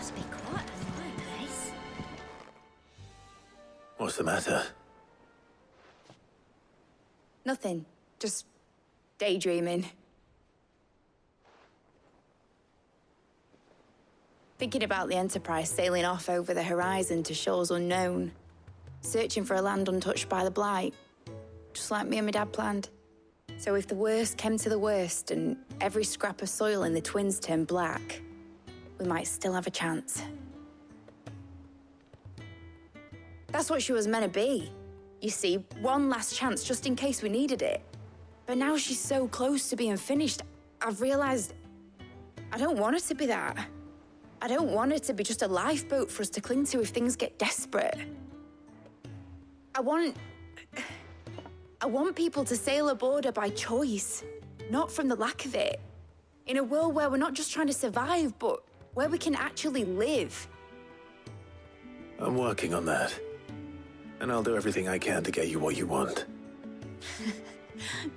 Must be quite a fireplace. What's the matter? Nothing. Just daydreaming. Thinking about the Enterprise sailing off over the horizon to shores unknown, searching for a land untouched by the Blight, just like me and my dad planned. So if the worst came to the worst and every scrap of soil in the Twins turned black, we might still have a chance. That's what she was meant to be. You see, one last chance just in case we needed it. But now she's so close to being finished, I've realized I don't want her to be that. I don't want her to be just a lifeboat for us to cling to if things get desperate. I want people to sail aboard her by choice, not from the lack of it. In a world where we're not just trying to survive, but where we can actually live. I'm working on that. And I'll do everything I can to get you what you want.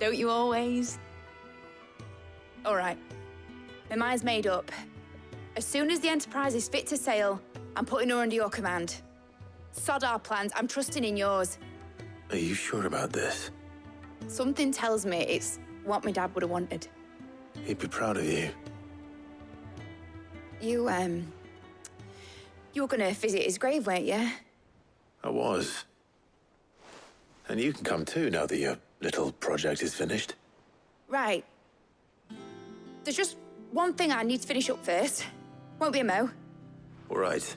Don't you always? All right. My mind's made up. As soon as the Enterprise is fit to sail, I'm putting her under your command. Sod our plans, I'm trusting in yours. Are you sure about this? Something tells me it's what my dad would have wanted. He'd be proud of you. You were gonna visit his grave, weren't you? I was. And you can come too now that your little project is finished. Right. There's just one thing I need to finish up first. Won't be a mo. All right.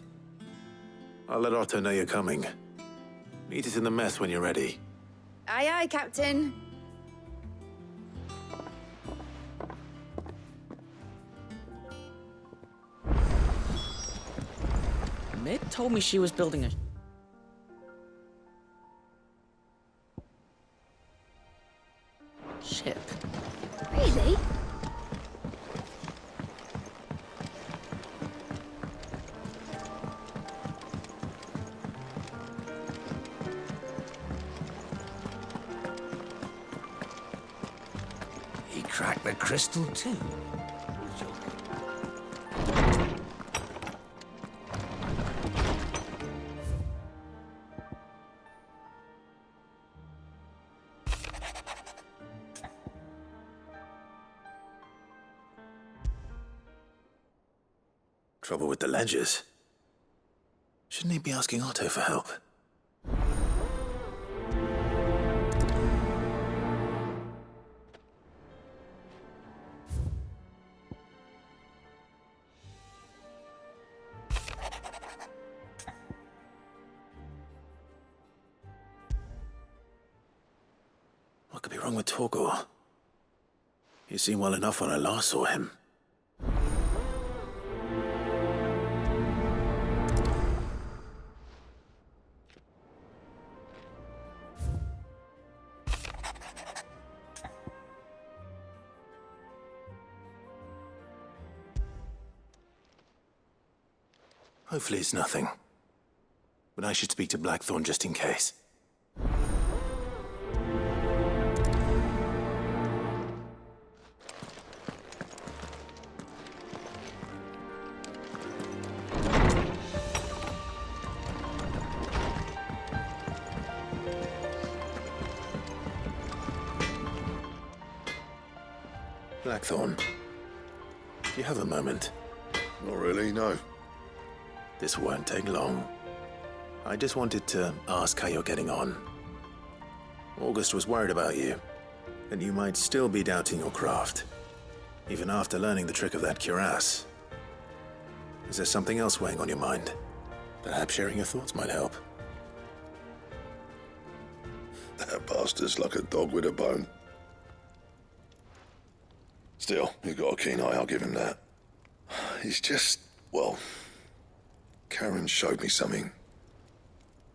I'll let Otto know you're coming. Meet us in the mess when you're ready. Aye, aye, Captain. Meg told me she was building a... ship. Really? He cracked the crystal too. Trouble with the ledgers. Shouldn't he be asking Otto for help? What could be wrong with Torgor? He seemed well enough when I last saw him. Hopefully it's nothing. But I should speak to Blackthorn just in case. Blackthorn, do you have a moment? Not really, no. This won't take long. I just wanted to ask how you're getting on. August was worried about you, that you might still be doubting your craft, even after learning the trick of that cuirass. Is there something else weighing on your mind? Perhaps sharing your thoughts might help. That bastard's like a dog with a bone. Still, he's got a keen eye, I'll give him that. He's just, well, Karen showed me something.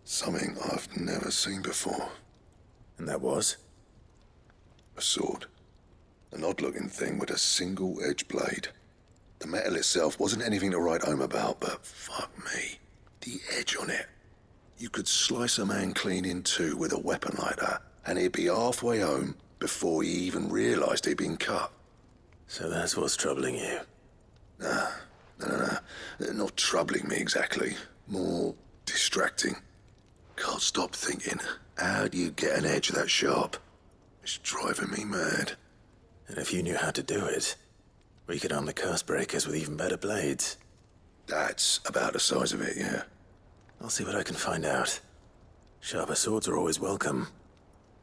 Something I've never seen before. And that was? A sword. An odd-looking thing with a single-edged blade. The metal itself wasn't anything to write home about, but fuck me. The edge on it. You could slice a man clean in two with a weapon like that, and he'd be halfway home before he even realized he'd been cut. So that's what's troubling you. Nah, Not troubling me exactly. More distracting. Can't stop thinking, how do you get an edge that sharp? It's driving me mad. And if you knew how to do it, we could arm the curse breakers with even better blades. That's about the size of it, yeah. I'll see what I can find out. Sharper swords are always welcome.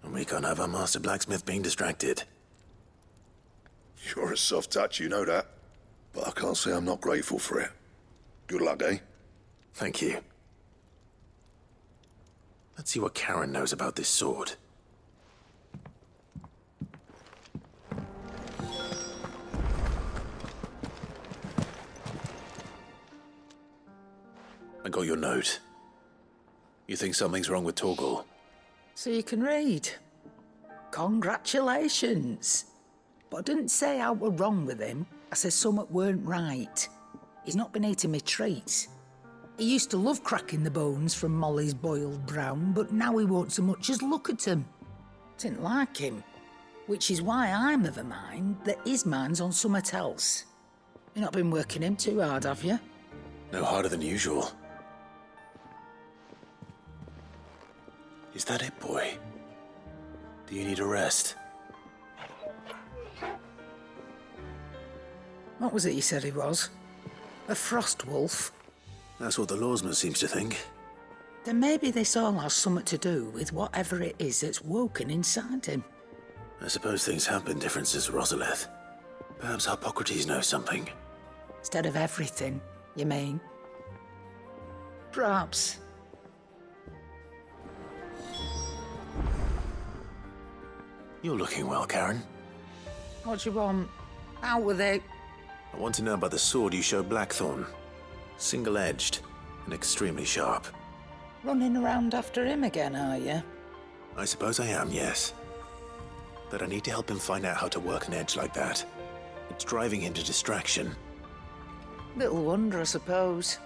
And we can't have our master blacksmith being distracted. You're a soft touch, you know that. But I can't say I'm not grateful for it. Good luck, eh? Thank you. Let's see what Karen knows about this sword. I got your note. You think something's wrong with Torgal? So you can read. Congratulations. But I didn't say I were wrong with him. I said something weren't right. He's not been eating me treats. He used to love cracking the bones from Molly's boiled brown, but now he won't so much as look at 'em. Didn't like him. Which is why I'm of a mind that his mind's on something else. You've not been working him too hard, have you? No harder than usual. Is that it, boy? Do you need a rest? What was it you said he was? A frost wolf? That's what the lawsman seems to think. Then maybe this all has something to do with whatever it is that's woken inside him. I suppose things have been different since Rosalith. Perhaps Hippocrates knows something. Instead of everything, you mean? Perhaps. You're looking well, Karen. What do you want? Out with it. I want to know about the sword you showed Blackthorn. Single-edged and extremely sharp. Running around after him again, are you? I suppose I am, yes. But I need to help him find out how to work an edge like that. It's driving him to distraction. Little wonder, I suppose.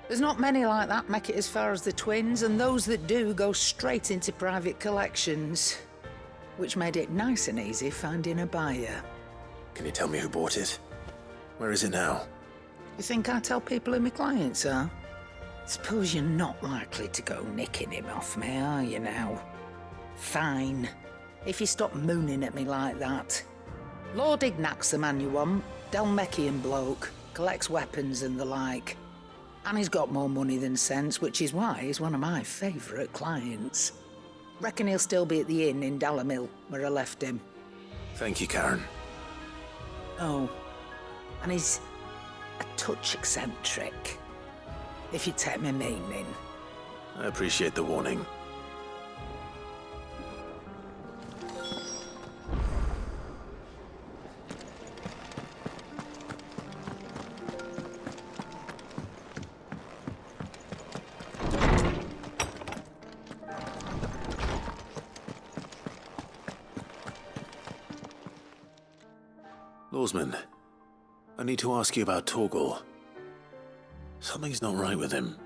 There's not many like that make it as far as the twins, and those that do go straight into private collections. Which made it nice and easy finding a buyer. Can you tell me who bought it? Where is it now? You think I tell people who my clients are? Suppose you're not likely to go nicking him off me, are you now? Fine. If you stop mooning at me like that. Lord Ignac's the man you want. Delmechian bloke. Collects weapons and the like. And he's got more money than sense, which is why he's one of my favourite clients. Reckon he'll still be at the inn in Dalamil, where I left him. Thank you, Karen. Oh, and he's a touch eccentric, if you take my meaning. I appreciate the warning. Lawsman, I need to ask you about Torgal. Something's not right with him.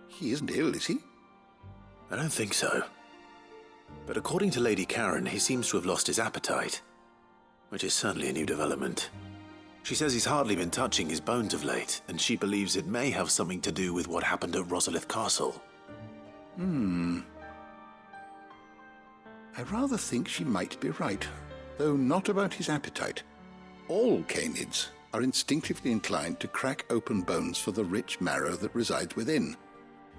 He isn't ill, is he? I don't think so. But according to Lady Karen, he seems to have lost his appetite, which is certainly a new development. She says he's hardly been touching his bones of late, and she believes it may have something to do with what happened at Rosalith Castle. I rather think she might be right, though not about his appetite. All canids are instinctively inclined to crack open bones for the rich marrow that resides within,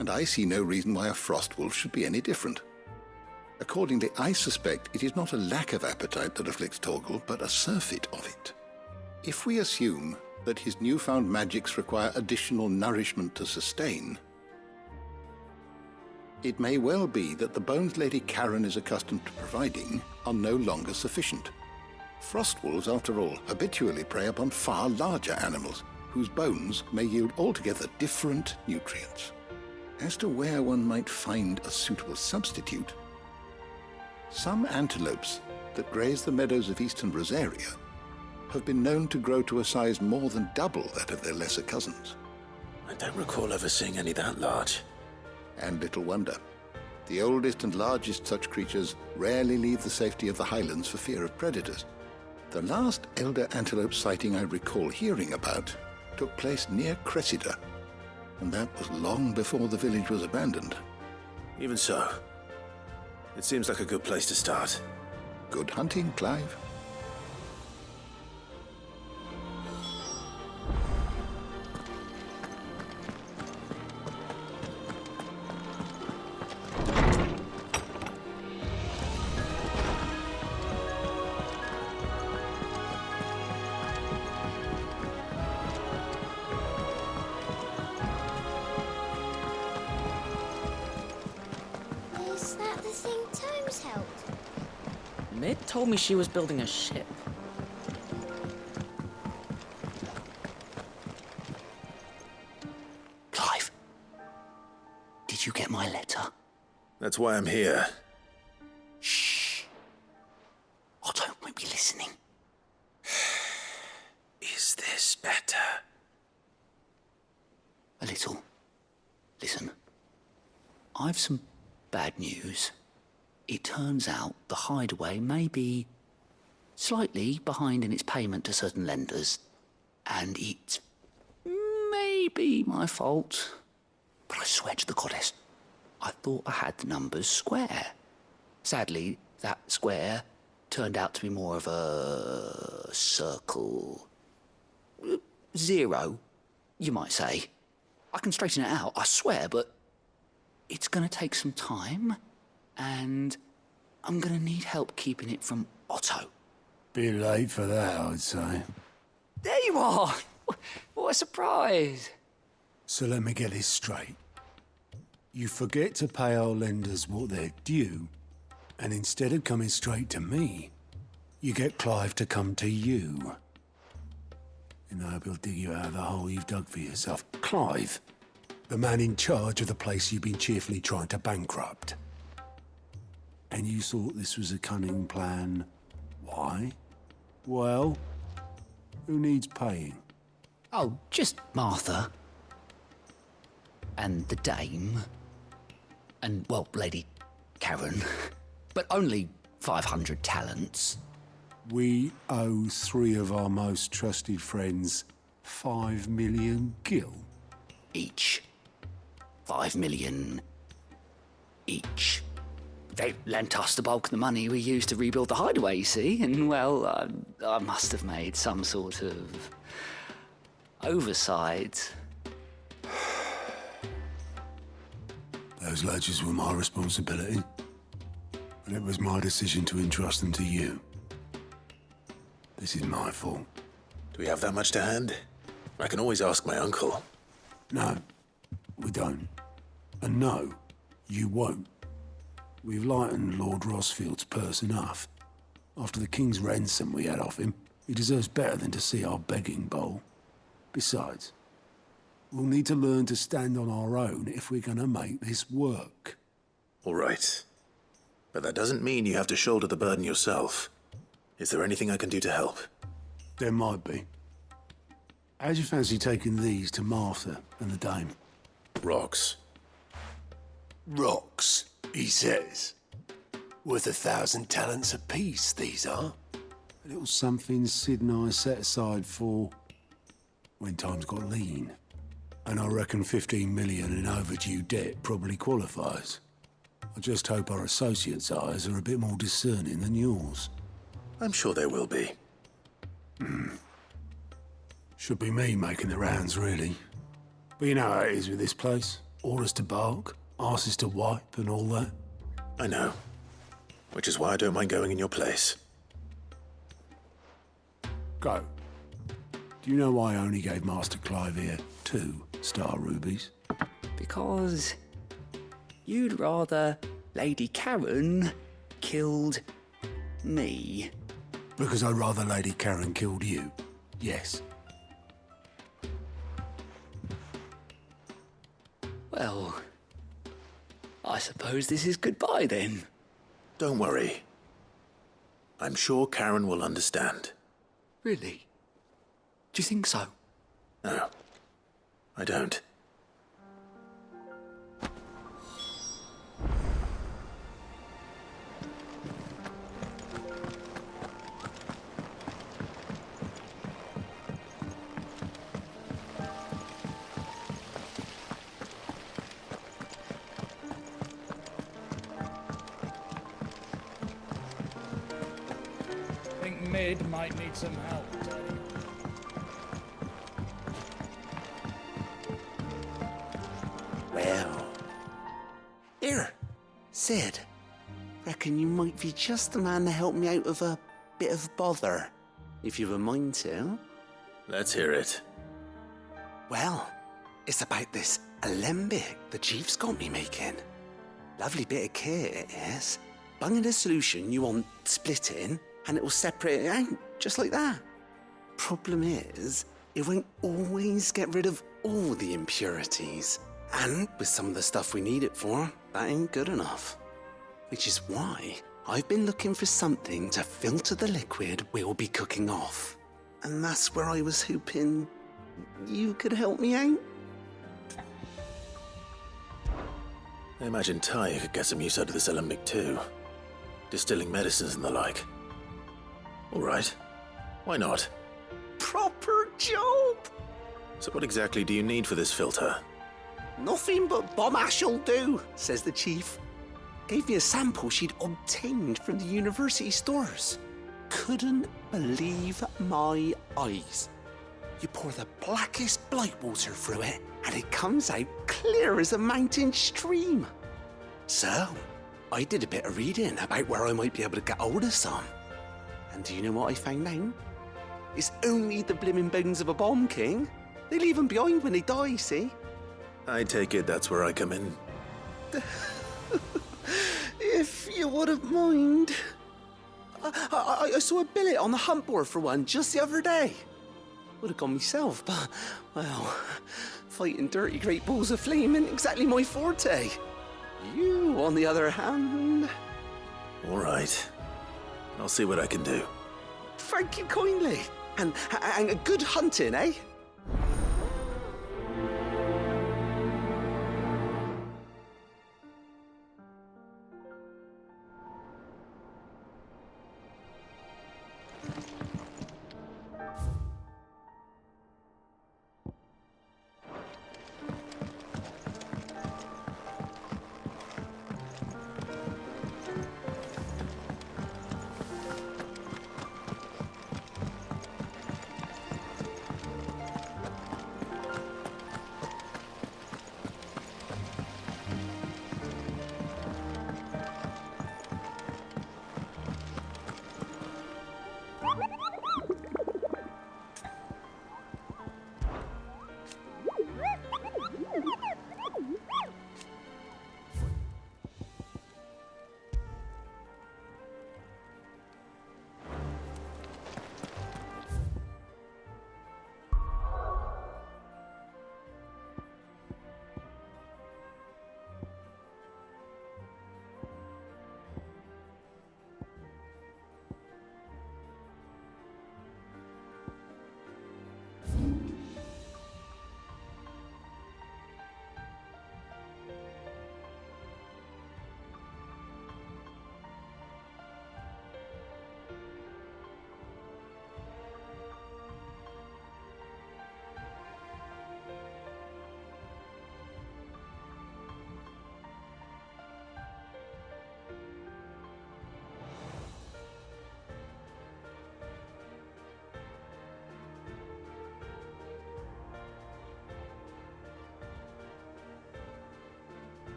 and I see no reason why a frost wolf should be any different. Accordingly, I suspect it is not a lack of appetite that afflicts Torgal, but a surfeit of it. If we assume that his newfound magics require additional nourishment to sustain, it may well be that the bones Lady Karen is accustomed to providing are no longer sufficient. Frost wolves, after all, habitually prey upon far larger animals, whose bones may yield altogether different nutrients. As to where one might find a suitable substitute, some antelopes that graze the meadows of eastern Rosaria have been known to grow to a size more than double that of their lesser cousins. I don't recall ever seeing any that large. And little wonder. The oldest and largest such creatures rarely leave the safety of the highlands for fear of predators. The last elder antelope sighting I recall hearing about took place near Cressida, and that was long before the village was abandoned. Even so, it seems like a good place to start. Good hunting, Clive. Is that the thing Tomes helped? Mid told me she was building a ship. Clive, did you get my letter? That's why I'm here. Shh. Otto won't be listening. Is this better? A little. Listen, I've some bad news. It turns out the hideaway may be slightly behind in its payment to certain lenders, and it may be my fault. But I swear to the goddess, I thought I had the numbers square. Sadly, that square turned out to be more of a circle. 0, you might say. I can straighten it out, I swear, but it's going to take some time, and I'm going to need help keeping it from Otto. Bit late for that, I'd say. There you are! What a surprise! So let me get this straight. You forget to pay our lenders what they're due, and instead of coming straight to me, you get Clive to come to you. And I hope he'll dig you out of the hole you've dug for yourself. Clive, the man in charge of the place you've been cheerfully trying to bankrupt. And you thought this was a cunning plan. Why? Well, who needs paying? Oh, just Martha. And the dame. And, well, Lady Karen. But only 500 talents. We owe 3 of our most trusted friends 5 million gil. Each. 5 million each. They lent us the bulk of the money we used to rebuild the hideaway, you see, and, well, I must have made some sort of oversight. Those ledgers were my responsibility, and it was my decision to entrust them to you. This is my fault. Do we have that much to hand? I can always ask my uncle. No, we don't. And no, you won't. We've lightened Lord Rosfield's purse enough. After the king's ransom we had off him, he deserves better than to see our begging bowl. Besides, we'll need to learn to stand on our own if we're gonna make this work. All right. But that doesn't mean you have to shoulder the burden yourself. Is there anything I can do to help? There might be. How'd you fancy taking these to Martha and the dame? Rocks. Rocks, he says. Worth 1,000 talents apiece, these are. A little something Sid and I set aside for when times got lean. And I reckon 15 million in overdue debt probably qualifies. I just hope our associates' eyes are a bit more discerning than yours. I'm sure there will be. Should be me making the rounds, really. But you know how it is with this place. Orders to bark, arses to wipe and all that. I know. Which is why I don't mind going in your place. Go. Do you know why I only gave Master Clive here 2 star rubies? Because you'd rather Lady Karen killed me. Because I'd rather Lady Karen killed you. Yes. Well, I suppose this is goodbye then. Don't worry. I'm sure Karen will understand. Really? Do you think so? No, I don't. Sid might need some help, Daddy. Well. Here, Sid. Reckon you might be just the man to help me out of a bit of bother, if you've a mind to. Let's hear it. Well, it's about this alembic the chief's got me making. Lovely bit of kit it is. Bunging a solution you want splitting, and it will separate it out, just like that. Problem is, it won't always get rid of all the impurities. And with some of the stuff we need it for, that ain't good enough. Which is why I've been looking for something to filter the liquid we'll be cooking off. And that's where I was hoping you could help me out. I imagine Ty could get some use out of this alembic too. Distilling medicines and the like. All right. Why not? Proper job! So what exactly do you need for this filter? Nothing but bomb ash'll do, says the chief. Gave me a sample she'd obtained from the university stores. Couldn't believe my eyes. You pour the blackest blight water through it, and it comes out clear as a mountain stream. So, I did a bit of reading about where I might be able to get hold of some. And do you know what I found out? It's only the blimmin' bones of a bomb king. They leave them behind when they die, see? I take it that's where I come in. If you wouldn't mind. I saw a billet on the hunt board for one just the other day. Would have gone myself, but, well, fighting dirty great balls of flame ain't exactly my forte. You, on the other hand... All right. I'll see what I can do. Thank you kindly. And good hunting, eh?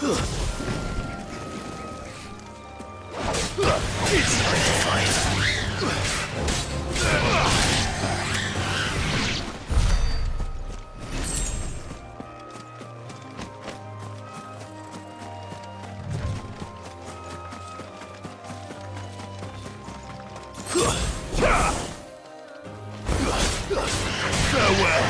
It's time to fight. Farewell.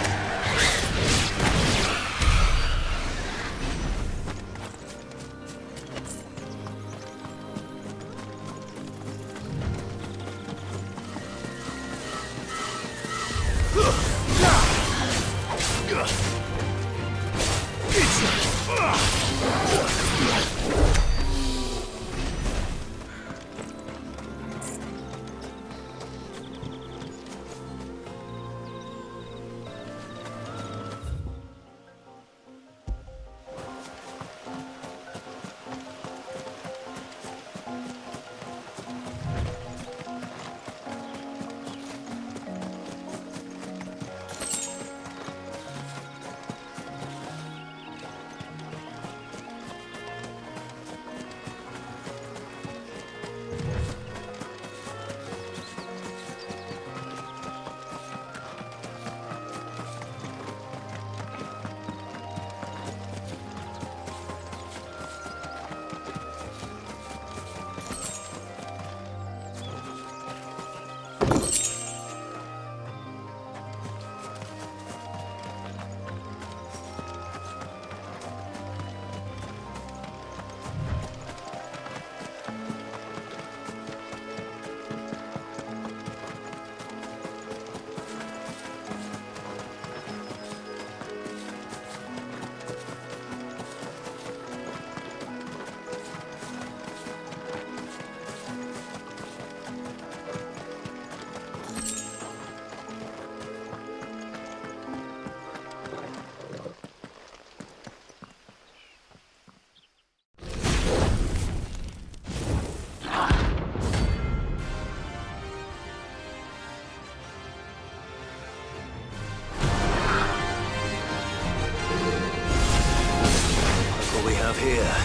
Here.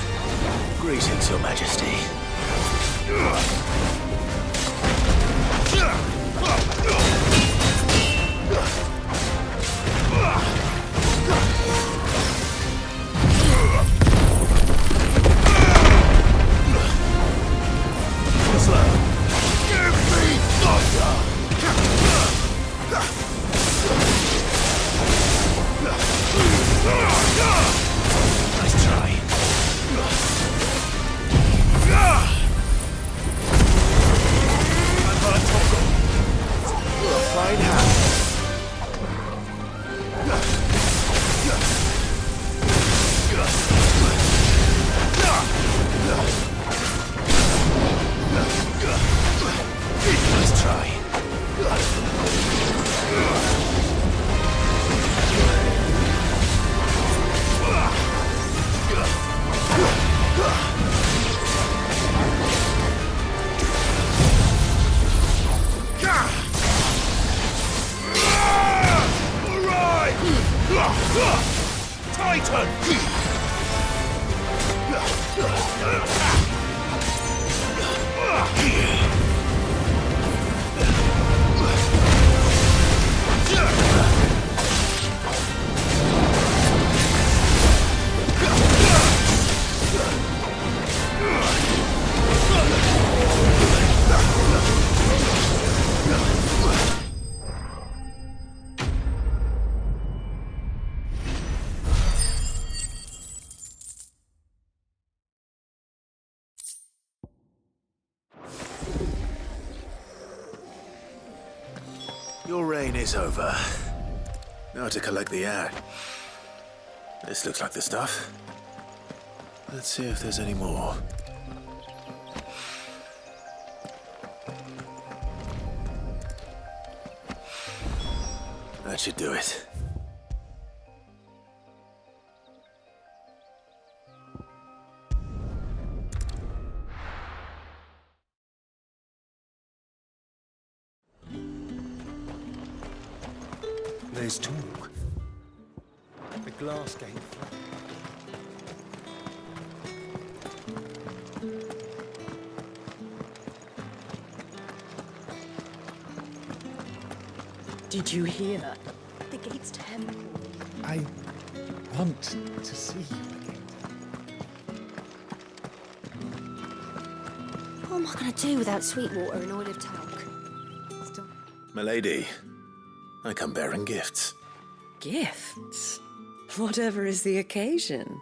Greetings, Your Majesty. Your reign is over. Now to collect the air. This looks like the stuff. Let's see if there's any more. That should do it. There's talk. The glass gate flat. Did you hear? The gate's to heaven. I want to see you again. What am I going to do without Sweetwater and Olive Talc? Milady, I come bearing gifts. Gifts? Whatever is the occasion.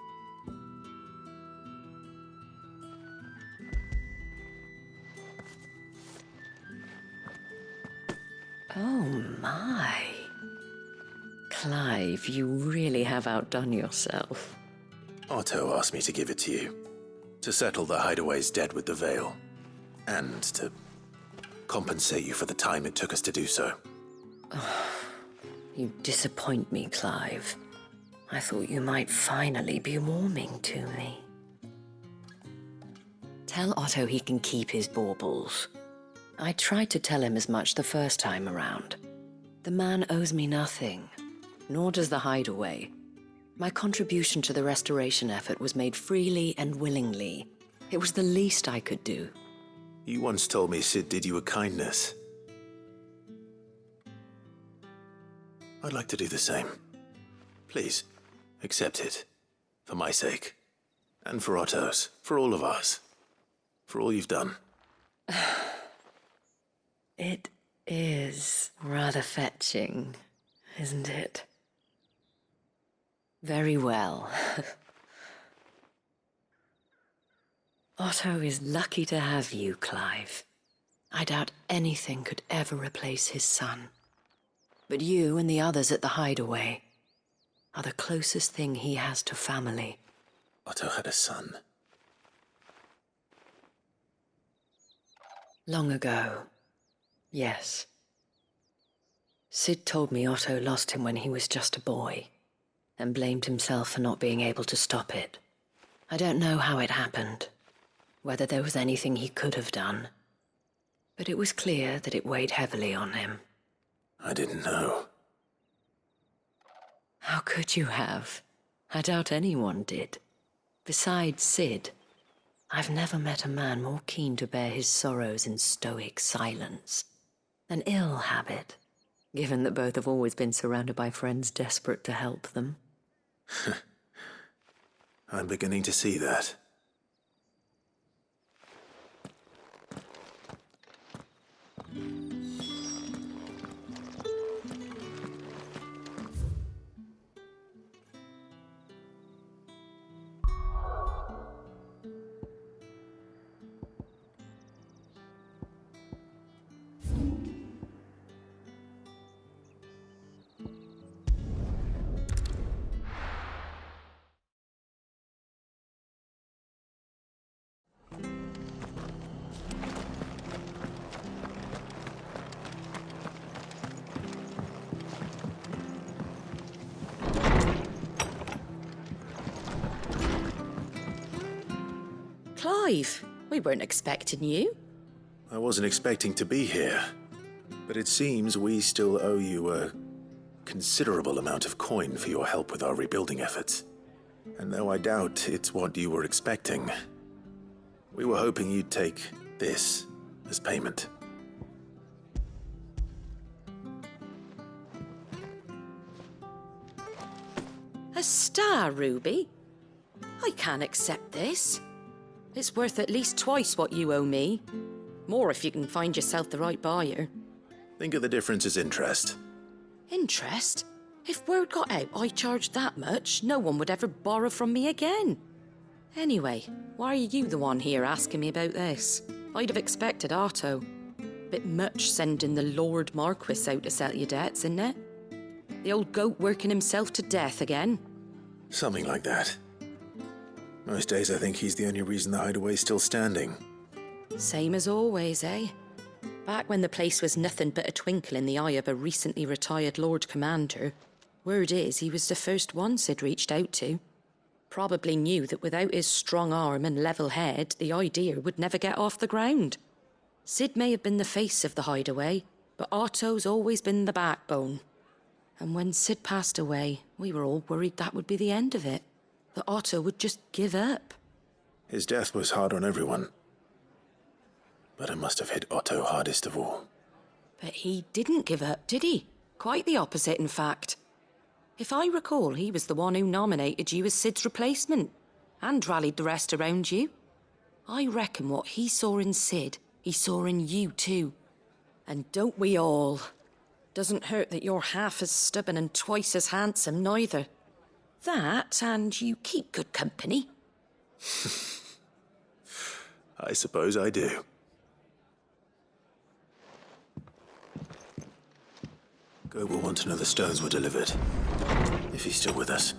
Oh my. Clive, you really have outdone yourself. Otto asked me to give it to you. To settle the Hideaway's debt with the Veil. And to compensate you for the time it took us to do so. You disappoint me, Clive. I thought you might finally be warming to me. Tell Otto he can keep his baubles. I tried to tell him as much the first time around. The man owes me nothing, nor does the Hideaway. My contribution to the restoration effort was made freely and willingly. It was the least I could do. You once told me Sid did you a kindness. I'd like to do the same. Please, accept it. For my sake. And for Otto's. For all of us. For all you've done. It is rather fetching, isn't it? Very well. Otto is lucky to have you, Clive. I doubt anything could ever replace his son. But you and the others at the Hideaway are the closest thing he has to family. Otto had a son. Long ago, yes. Sid told me Otto lost him when he was just a boy, and blamed himself for not being able to stop it. I don't know how it happened, whether there was anything he could have done, but it was clear that it weighed heavily on him. I didn't know. How could you have? I doubt anyone did. Besides Sid, I've never met a man more keen to bear his sorrows in stoic silence. An ill habit, given that both have always been surrounded by friends desperate to help them. I'm beginning to see that. Clive, we weren't expecting you. I wasn't expecting to be here, but it seems we still owe you a considerable amount of coin for your help with our rebuilding efforts. And though I doubt it's what you were expecting, we were hoping you'd take this as payment. A star ruby? I can't accept this. It's worth at least twice what you owe me. More if you can find yourself the right buyer. Think of the difference as interest. Interest? If word got out I charged that much, no one would ever borrow from me again. Anyway, why are you the one here asking me about this? I'd have expected Otto. Bit much sending the Lord Marquis out to settle your debts, isn't it? The old goat working himself to death again. Something like that. Most days I think he's the only reason the Hideaway's still standing. Same as always, eh? Back when the place was nothing but a twinkle in the eye of a recently retired Lord Commander, word is he was the first one Sid reached out to. Probably knew that without his strong arm and level head, the idea would never get off the ground. Sid may have been the face of the Hideaway, but Otto's always been the backbone. And when Sid passed away, we were all worried that would be the end of it. That Otto would just give up. His death was hard on everyone. But it must have hit Otto hardest of all. But he didn't give up, did he? Quite the opposite, in fact. If I recall, he was the one who nominated you as Sid's replacement, and rallied the rest around you. I reckon what he saw in Sid, he saw in you too. And don't we all? Doesn't hurt that you're half as stubborn and twice as handsome, neither. That, and you keep good company. I suppose I do. Go will want to know the stones were delivered, if he's still with us.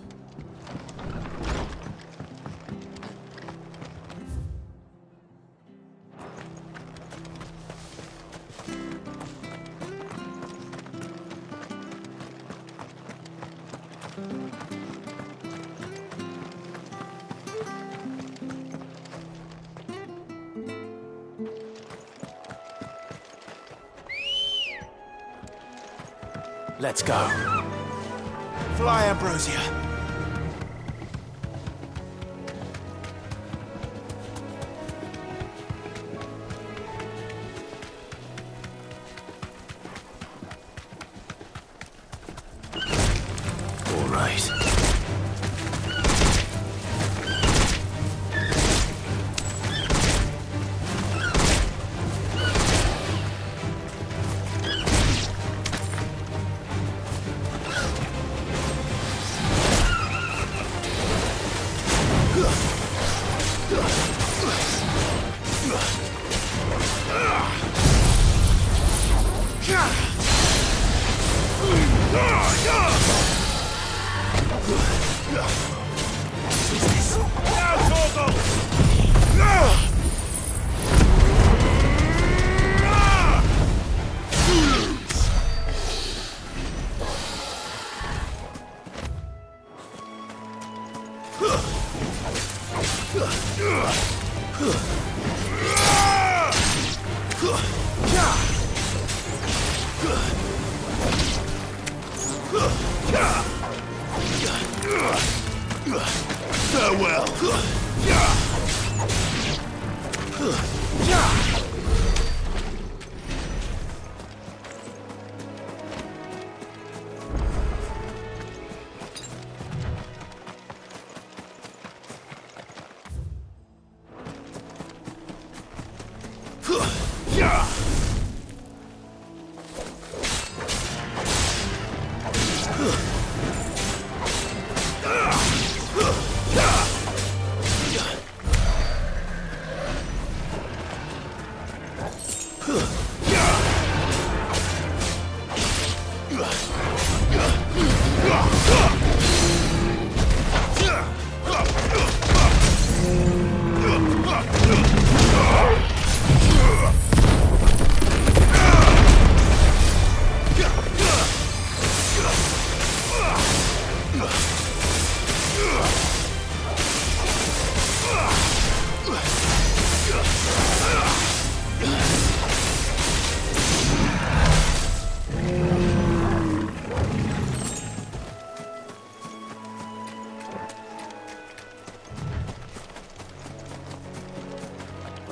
Let's go. Fly, Ambrosia. All right. Farewell.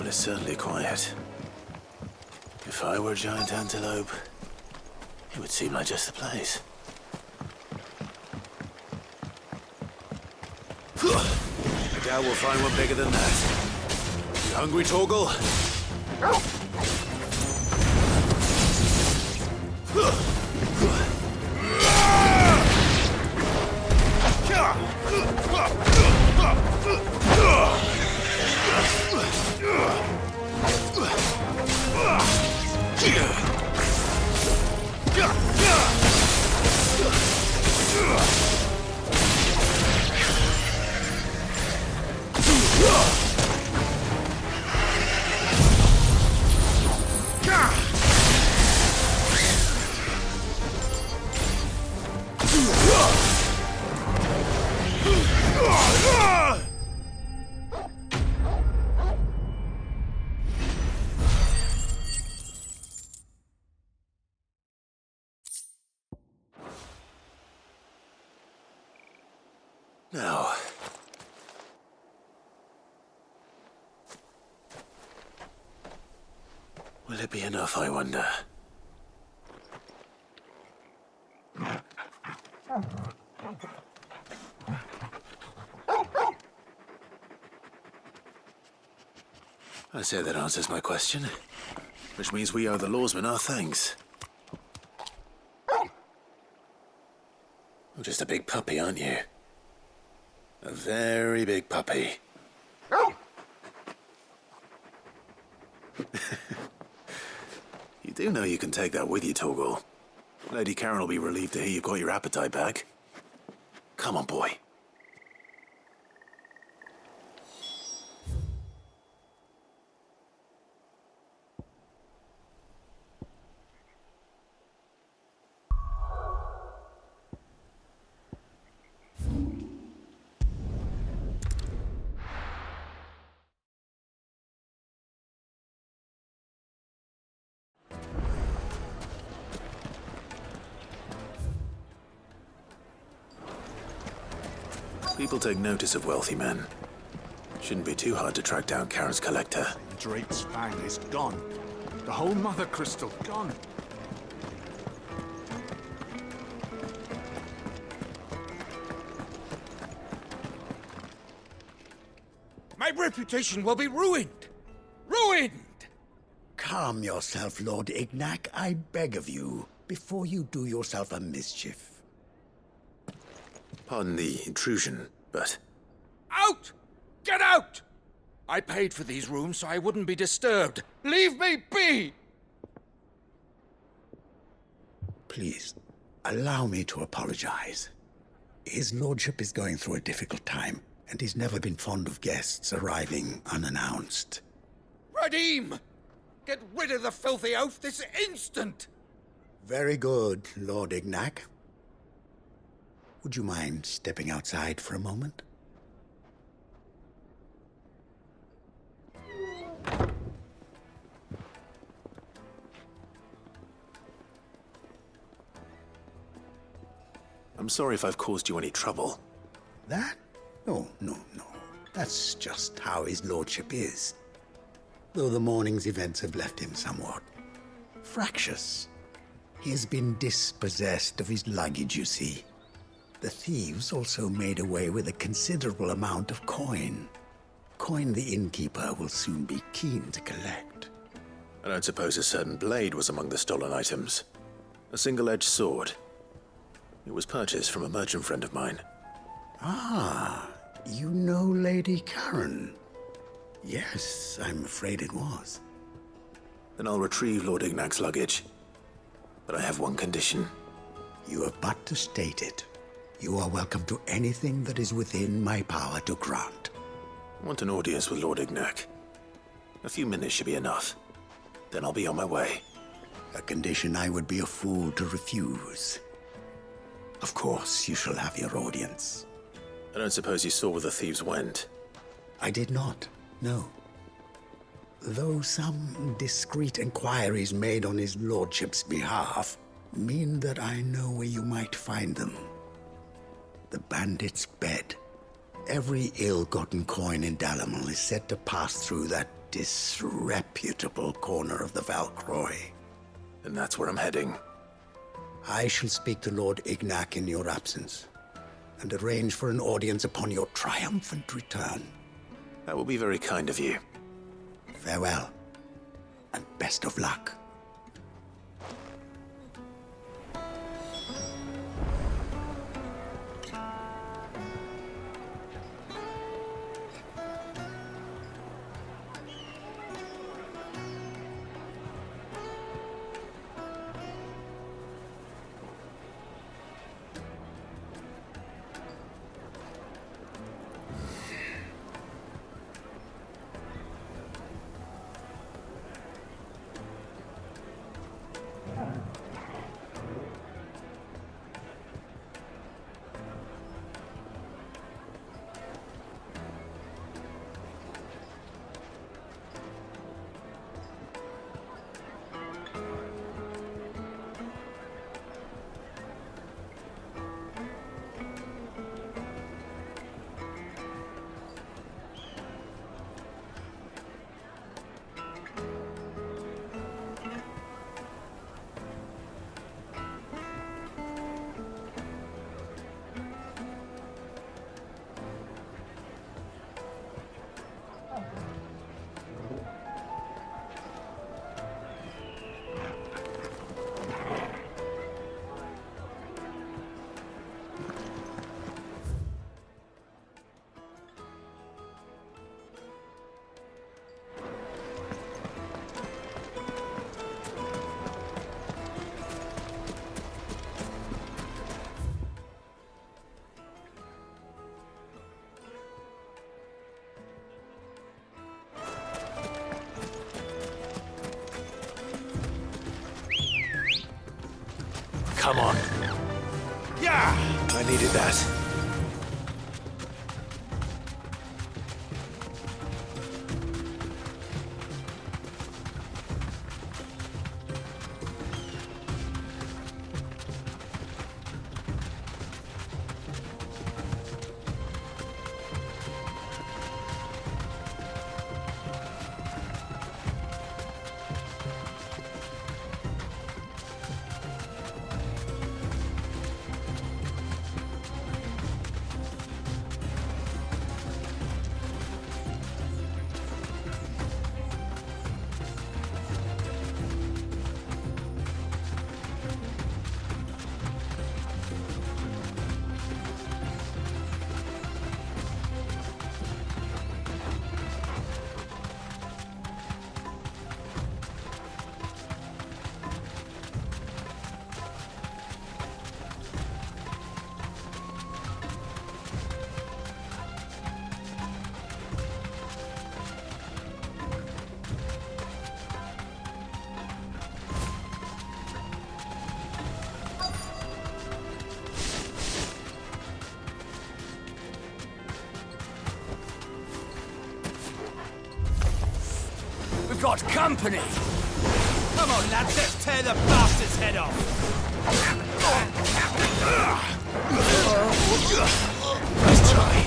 Well, it's certainly quiet. If I were a giant antelope, it would seem like just the place. I doubt we'll find one bigger than that. You hungry, Torgal? Now, will it be enough, I wonder? I say that answers my question. Which means we owe the lawsman our thanks. You're just a big puppy, aren't you? A very big puppy. You do know you can take that with you, Torgal. Lady Karen will be relieved to hear you've got your appetite back. Come on, boy. People take notice of wealthy men. Shouldn't be too hard to track down Karen's collector. Drake's fang is gone. The whole Mothercrystal gone. My reputation will be ruined! Ruined! Calm yourself, Lord Ignac, I beg of you, before you do yourself a mischief. Pardon the intrusion, but... Out! Get out! I paid for these rooms so I wouldn't be disturbed. Leave me be! Please, allow me to apologize. His lordship is going through a difficult time, and he's never been fond of guests arriving unannounced. Radim! Get rid of the filthy oaf this instant! Very good, Lord Ignac. Would you mind stepping outside for a moment? I'm sorry if I've caused you any trouble. That? No. That's just how his lordship is. Though the morning's events have left him somewhat fractious. He has been dispossessed of his luggage, you see. The thieves also made away with a considerable amount of coin. Coin the innkeeper will soon be keen to collect. I don't suppose a certain blade was among the stolen items. A single-edged sword. It was purchased from a merchant friend of mine. Ah, you know Lady Karen? Yes, I'm afraid it was. Then I'll retrieve Lord Ignac's luggage. But I have one condition. You have but to state it. You are welcome to anything that is within my power to grant. I want an audience with Lord Ignac. A few minutes should be enough. Then I'll be on my way. A condition I would be a fool to refuse. Of course, you shall have your audience. I don't suppose you saw where the thieves went? I did not, no. Though some discreet inquiries made on his lordship's behalf mean that I know where you might find them. The bandit's bed. Every ill-gotten coin in Dalamel is said to pass through that disreputable corner of the Valcroy. And that's where I'm heading. I shall speak to Lord Ignac in your absence, and arrange for an audience upon your triumphant return. That will be very kind of you. Farewell, and best of luck. Come on. Yeah! I needed that. We've got company! Come on, lads, let's tear the bastard's head off! Let's try.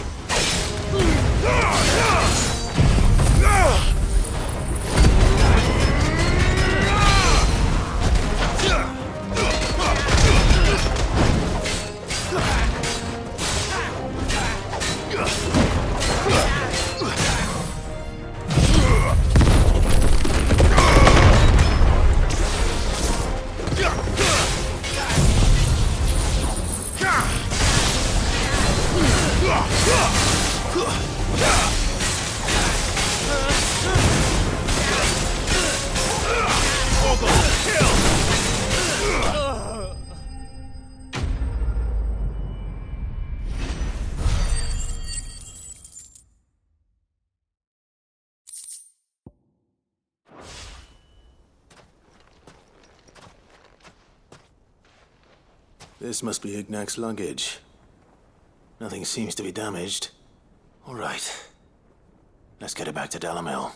This must be Ignac's luggage. Nothing seems to be damaged. All right. Let's get it back to Dalamil.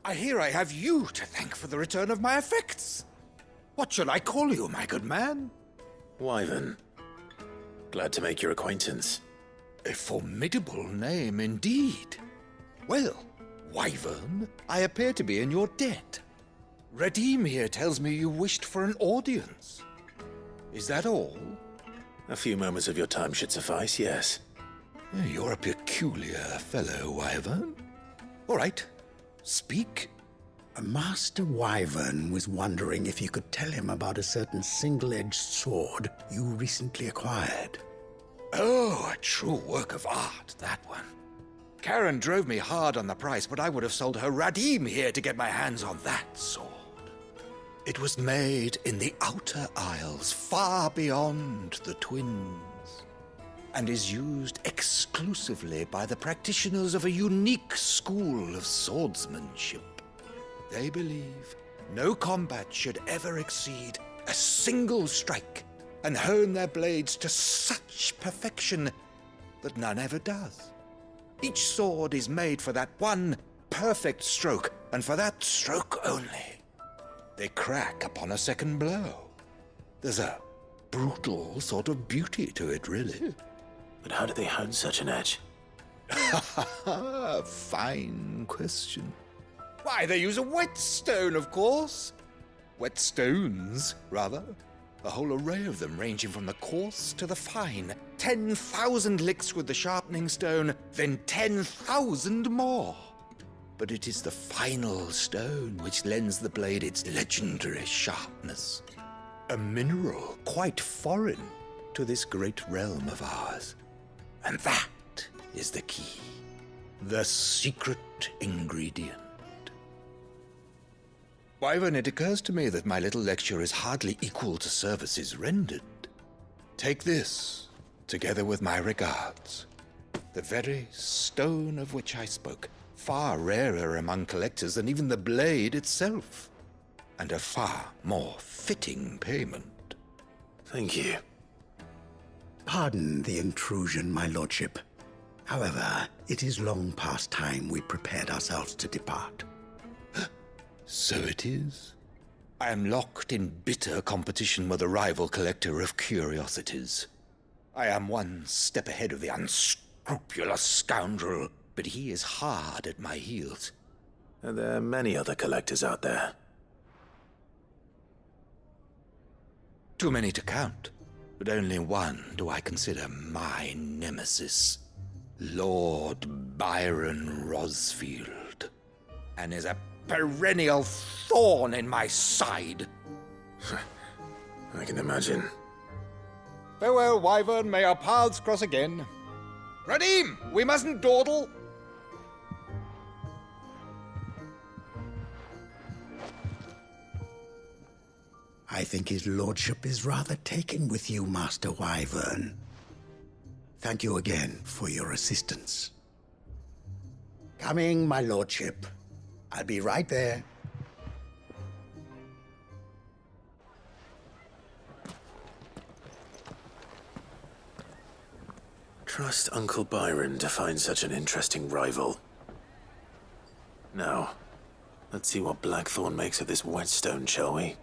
I hear I have you to thank for the return of my effects. What shall I call you, my good man? Wyvern. Glad to make your acquaintance. A formidable name indeed. Well, Wyvern, I appear to be in your debt. Redeem here tells me you wished for an audience. Is that all? A few moments of your time should suffice, yes. You're a peculiar fellow, Wyvern. All right, speak. Master Wyvern was wondering if you could tell him about a certain single-edged sword you recently acquired. Oh, a true work of art, that one. Karen drove me hard on the price, but I would have sold her Radim here to get my hands on that sword. It was made in the Outer Isles, far beyond the Twins, and is used exclusively by the practitioners of a unique school of swordsmanship. They believe no combat should ever exceed a single strike, and hone their blades to such perfection that none ever does. Each sword is made for that one perfect stroke, and for that stroke only. They crack upon a second blow. There's a brutal sort of beauty to it, really. But how do they hone such an edge? Fine question. Why, they use a whetstone, of course. Whetstones, rather. A whole array of them, ranging from the coarse to the fine. 10,000 licks with the sharpening stone, then 10,000 more. But it is the final stone which lends the blade its legendary sharpness. A mineral quite foreign to this great realm of ours. And that is the key. The secret ingredient. Wyvern, it occurs to me that my little lecture is hardly equal to services rendered. Take this, together with my regards. The very stone of which I spoke, far rarer among collectors than even the blade itself, and a far more fitting payment. Thank you. Pardon the intrusion, my lordship. However, it is long past time we prepared ourselves to depart. So it is. I am locked in bitter competition with a rival collector of curiosities. I am one step ahead of the unscrupulous scoundrel, but he is hard at my heels. Are there many other collectors out there? Too many to count, but only one do I consider my nemesis. Lord Byron Rosfield, and is a perennial thorn in my side. I can imagine. Farewell, Wyvern, may our paths cross again. Radim, we mustn't dawdle. I think his lordship is rather taken with you, Master Wyvern. Thank you again for your assistance. Coming, my lordship. I'll be right there. Trust Uncle Byron to find such an interesting rival. Now, let's see what Blackthorn makes of this whetstone, shall we?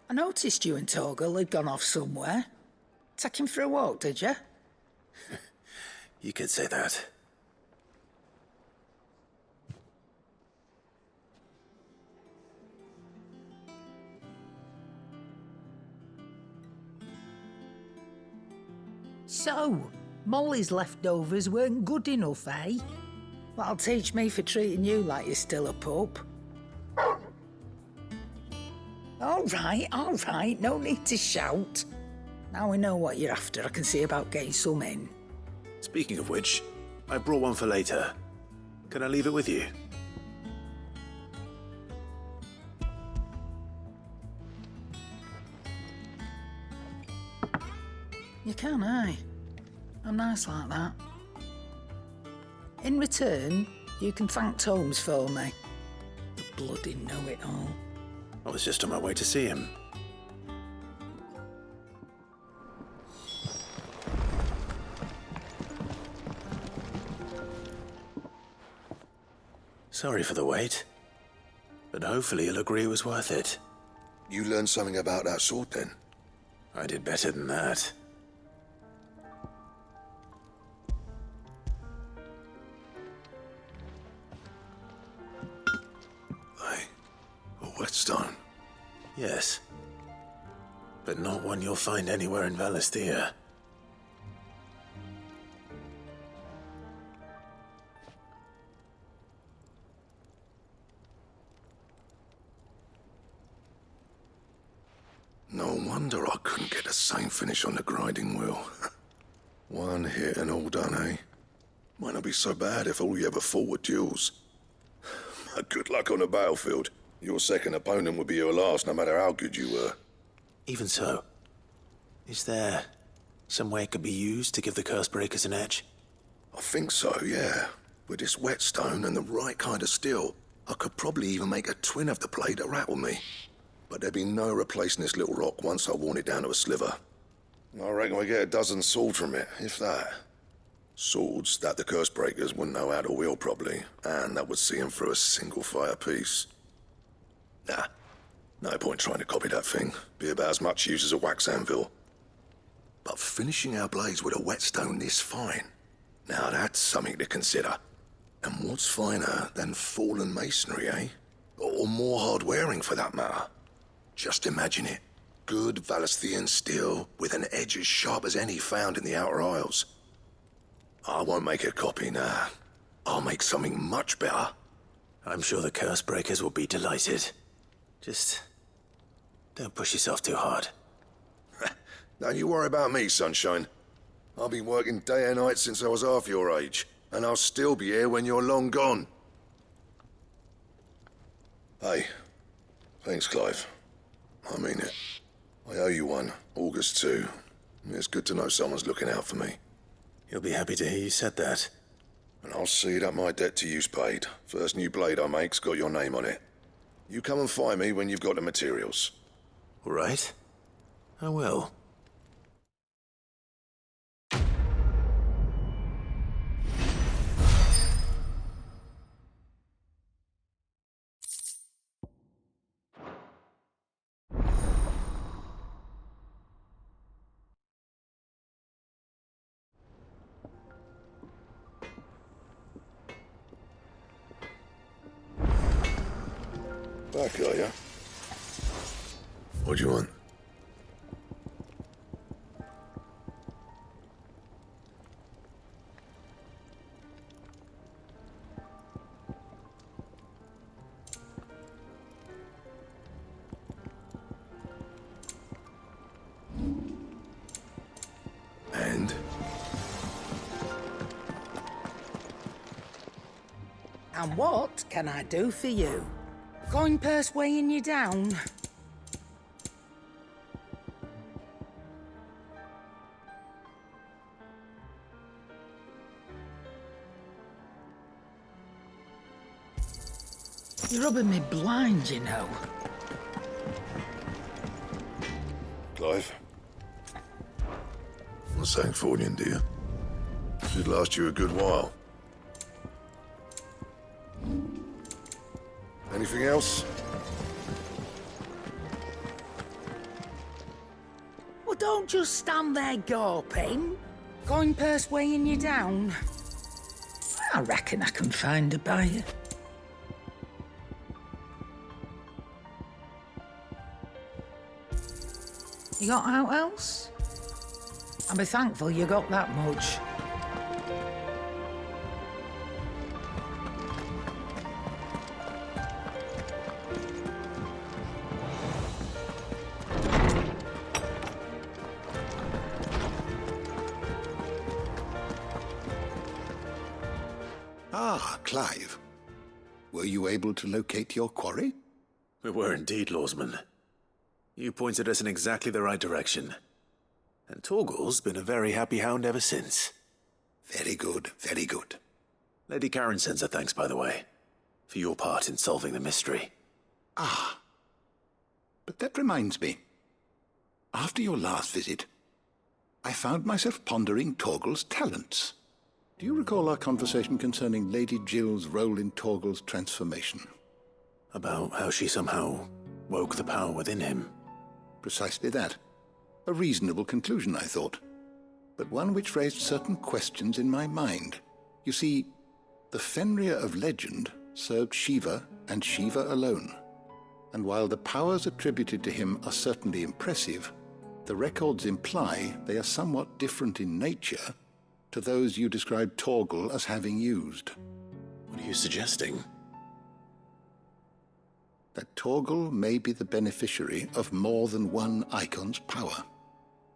I noticed you and Torgal had gone off somewhere. Take him for a walk, did you? You could say that. So, Molly's leftovers weren't good enough, eh? That'll teach me for treating you like you're still a pup. All right, no need to shout. Now we know what you're after, I can see about getting some in. Speaking of which, I brought one for later. Can I leave it with you? You can, eh? I'm nice like that. In return, you can thank Tomes for me. The bloody know-it-all. I was just on my way to see him. Sorry for the wait, but hopefully he'll agree it was worth it. You learned something about that sword, then? I did better than that. A whetstone? Yes. But not one you'll find anywhere in Valisthea. No wonder I couldn't get the same finish on the grinding wheel. One hit and all done, eh? Might not be so bad if all you ever fought were duels. Good luck on the battlefield. Your second opponent would be your last, no matter how good you were. Even so, is there some way it could be used to give the Cursebreakers an edge? I think so, yeah. With this whetstone and the right kind of steel, I could probably even make a twin of the blade that rattled me. But there'd be no replacing this little rock once I worn it down to a sliver. I reckon we get a dozen swords from it, if that. Swords that the Cursebreakers wouldn't know how to wield properly, and that would see them through a single fire piece. Nah, no point trying to copy that thing. Be about as much use as a wax anvil. But finishing our blades with a whetstone this fine, now that's something to consider. And what's finer than fallen masonry, eh? Or more hard wearing, for that matter. Just imagine it. Good Valisthean steel with an edge as sharp as any found in the Outer Isles. I won't make a copy now. I'll make something much better. I'm sure the curse breakers will be delighted. Just don't push yourself too hard. Don't you worry about me, sunshine. I've been working day and night since I was half your age, and I'll still be here when you're long gone. Hey, thanks, Clive. I mean it. I owe you one, August too. It's good to know someone's looking out for me. He'll be happy to hear you said that. And I'll see that my debt to you's paid. First new blade I make's got your name on it. You come and find me when you've got the materials. All right. I will. Back, are ya? What do you want? And? And what can I do for you? Coin purse weighing you down? You're rubbing me blind, you know. Clive? Not saying fortune, do you? Should last you a good while. Anything else? Well, don't just stand there gawping. Coin purse weighing you down? I reckon I can find a buyer. You got out else? I'll be thankful you got that much. Ah, Clive. Were you able to locate your quarry? We were indeed, Lawsman. You pointed us in exactly the right direction. And Torgal's been a very happy hound ever since. Very good, very good. Lady Karen sends her thanks, by the way, for your part in solving the mystery. Ah. But that reminds me. After your last visit, I found myself pondering Torgal's talents. Do you recall our conversation concerning Lady Jill's role in Torgal's transformation? About how she somehow woke the power within him. Precisely that. A reasonable conclusion, I thought. But one which raised certain questions in my mind. You see, the Fenrir of legend served Shiva and Shiva alone. And while the powers attributed to him are certainly impressive, the records imply they are somewhat different in nature to those you described Torgal as having used. What are you suggesting? That Torgal may be the beneficiary of more than one Eikon's power.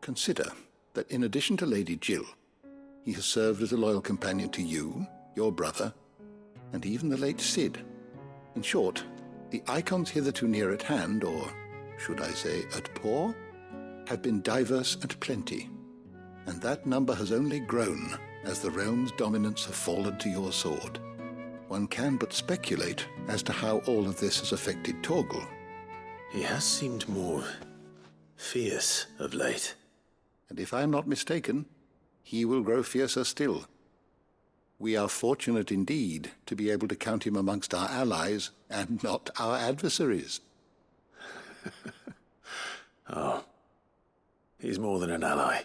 Consider that in addition to Lady Jill, he has served as a loyal companion to you, your brother, and even the late Cid. In short, the Eikons hitherto near at hand, or should I say at paw, have been diverse and plenty, and that number has only grown as the realm's dominance have fallen to your sword. One can but speculate as to how all of this has affected Torgal. He has seemed more fierce of late. And if I am not mistaken, he will grow fiercer still. We are fortunate indeed to be able to count him amongst our allies and not our adversaries. Oh, he's more than an ally.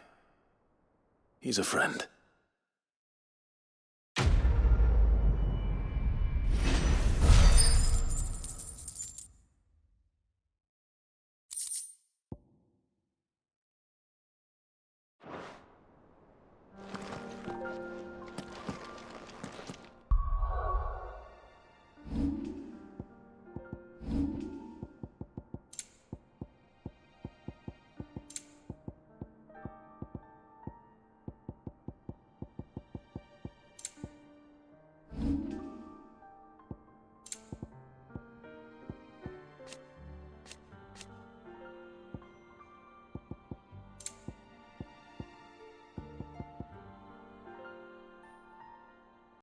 He's a friend.